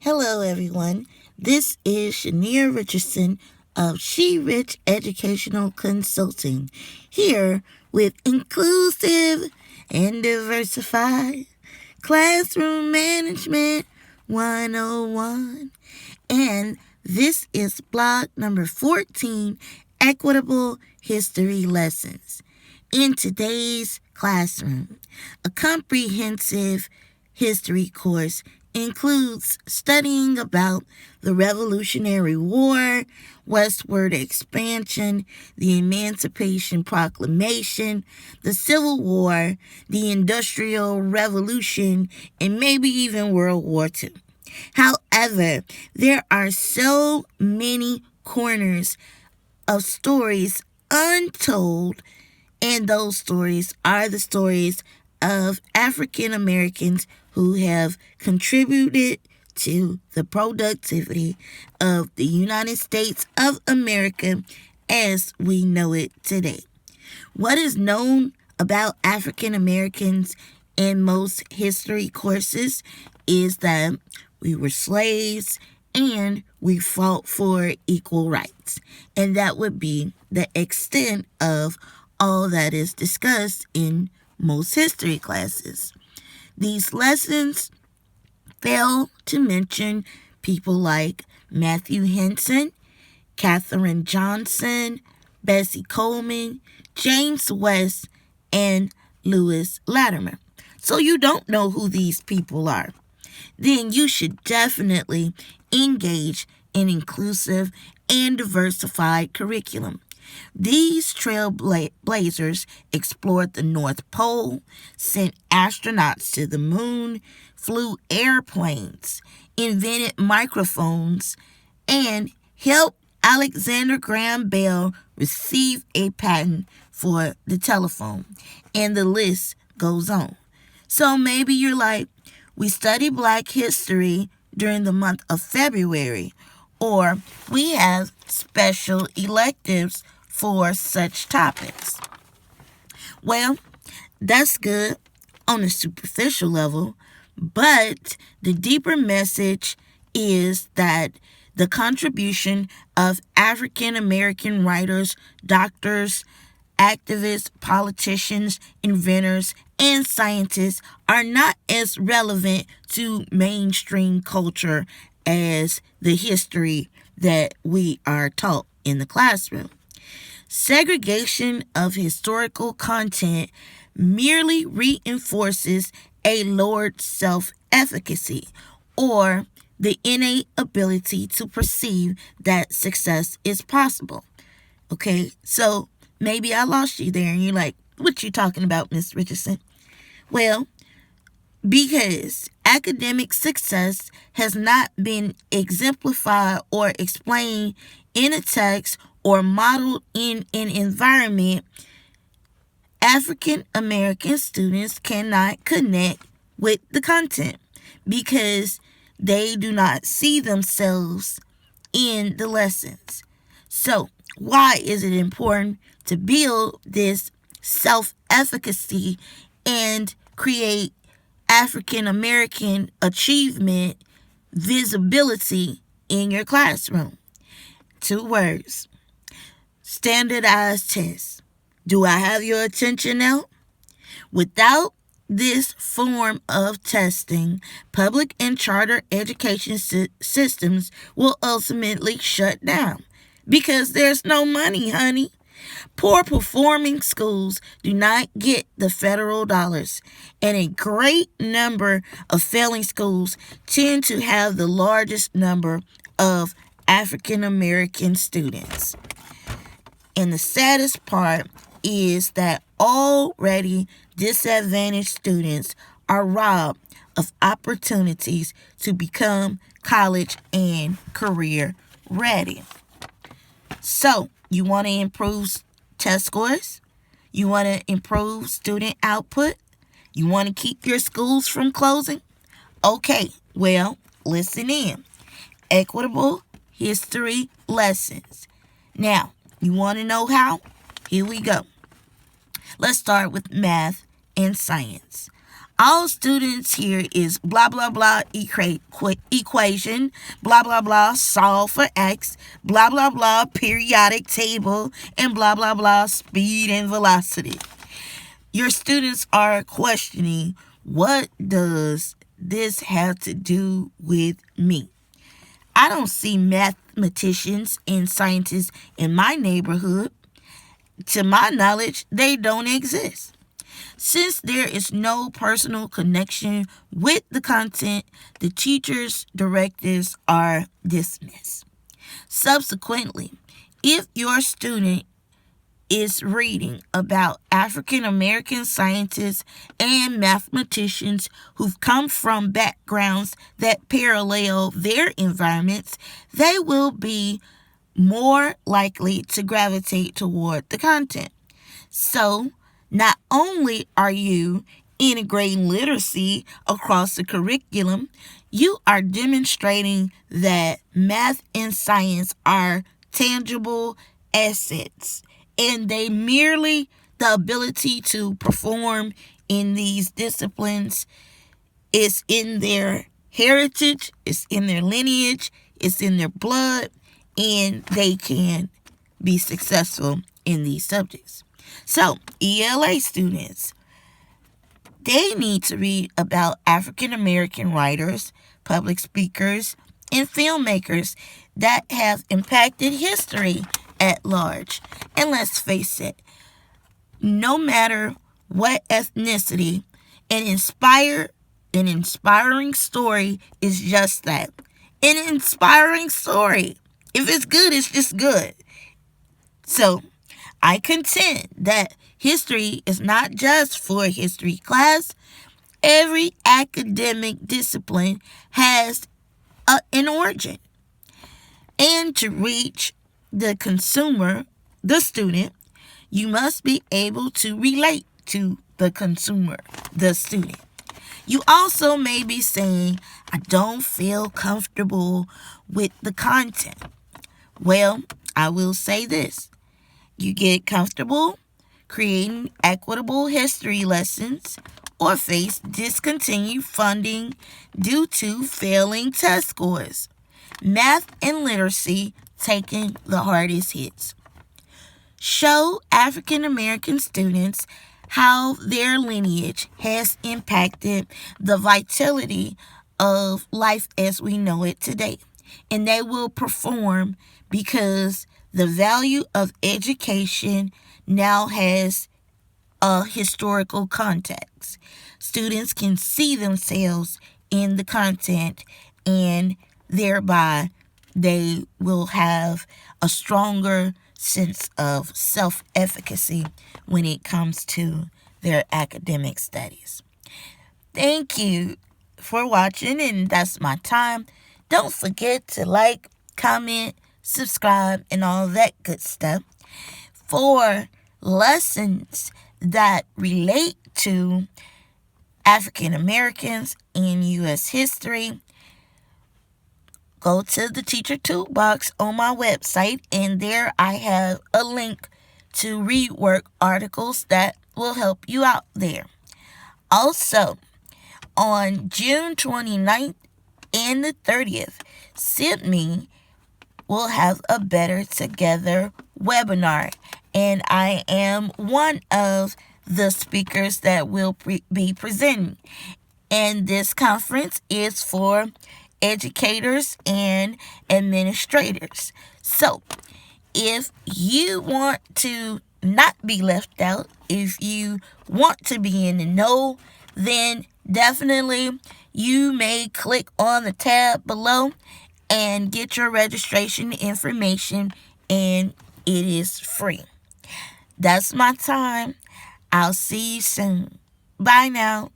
Hello, everyone. This is Sheniynah Richardson of SheRich Educational Consulting, here with Inclusive and Diversified Classroom Management 101. And this is blog number 14, Equitable History Lessons. In today's classroom, a comprehensive history course includes studying about the Revolutionary War, westward expansion, the Emancipation Proclamation, the Civil War, the Industrial Revolution, and maybe even World War II. However, there are so many corners of stories untold, and those stories are the stories of African Americans who have contributed to the productivity of the United States of America as we know it today. What is known about African Americans in most history courses is that we were slaves and we fought for equal rights. And that would be the extent of all that is discussed in most history classes. These lessons fail to mention people like Matthew Henson, Katherine Johnson, Bessie Coleman, James West, and Lewis Latimer. So you don't know who these people are. Then you should definitely engage in inclusive and diversified curriculum. These trailblazers explored the North Pole, sent astronauts to the moon, flew airplanes, invented microphones, and helped Alexander Graham Bell receive a patent for the telephone. And the list goes on. So maybe you're like, we study Black history during the month of February, or we have special electives for such topics. Well, that's good on a superficial level, but the deeper message is that the contribution of African American writers, doctors, activists, politicians, inventors, and scientists are not as relevant to mainstream culture as the history that we are taught in the classroom. Segregation of historical content merely reinforces a lowered self-efficacy or the innate ability to perceive that success is possible. Okay, so maybe I lost you there and you're like, what you talking about, Miss Richardson? Well, because academic success has not been exemplified or explained in a text or modeled in an environment, African American students cannot connect with the content because they do not see themselves in the lessons. So, why is it important to build this self-efficacy and create African American achievement visibility in your classroom? 2 words. Standardized tests. Do I have your attention now? Without this form of testing, public and charter education systems will ultimately shut down because there's no money, honey. Poor performing schools do not get the federal dollars, and a great number of failing schools tend to have the largest number of African American students. And the saddest part is that already disadvantaged students are robbed of opportunities to become college and career ready. So, you want to improve test scores? You want to improve student output? You want to keep your schools from closing? Okay, well, listen in. Equitable history lessons. Now, you want to know how? Here we go. Let's start with math and science. All students here is blah, blah, blah equation, blah, blah, blah solve for x, blah, blah, blah periodic table, and blah, blah, blah speed and velocity. Your students are questioning, what does this have to do with me? I don't see mathematicians and scientists in my neighborhood. To my knowledge, they don't exist. Since there is no personal connection with the content, the teacher's directives are dismissed. Subsequently, if your student is reading about African American scientists and mathematicians who've come from backgrounds that parallel their environments, they will be more likely to gravitate toward the content. So, not only are you integrating literacy across the curriculum, you are demonstrating that math and science are tangible assets, and they merely the ability to perform in these disciplines is in their heritage, it's in their lineage, it's in their blood, and they can be successful in these subjects. So, ELA students, they need to read about African American writers, public speakers, and filmmakers that have impacted history at large. And let's face it, no matter what ethnicity, an inspiring story is just that. An inspiring story. If it's good, it's just good. So, I contend that history is not just for a history class. Every academic discipline has an origin. And to reach the consumer, the student, you must be able to relate to the consumer, the student. You also may be saying, I don't feel comfortable with the content. Well, I will say this. You get comfortable creating equitable history lessons or face discontinued funding due to failing test scores. Math and literacy taking the hardest hits. Show African American students how their lineage has impacted the vitality of life as we know it today. And they will perform because the value of education now has a historical context. Students can see themselves in the content, and thereby they will have a stronger sense of self-efficacy when it comes to their academic studies. Thank you for watching, and that's my time. Don't forget to like, comment, subscribe, and all that good stuff. For lessons that relate to African Americans in U.S. history, go to the teacher toolbox on my website, and there I have a link to rework articles that will help you out there. Also, on June 29th and the 30th, Sydney will have a Better Together webinar, and I am one of the speakers that will be presenting. And this conference is for educators and administrators. So, if you want to not be left out, if you want to be in the know, then definitely you may click on the tab below and get your registration information, and it is free. That's my time. I'll see you soon. Bye now.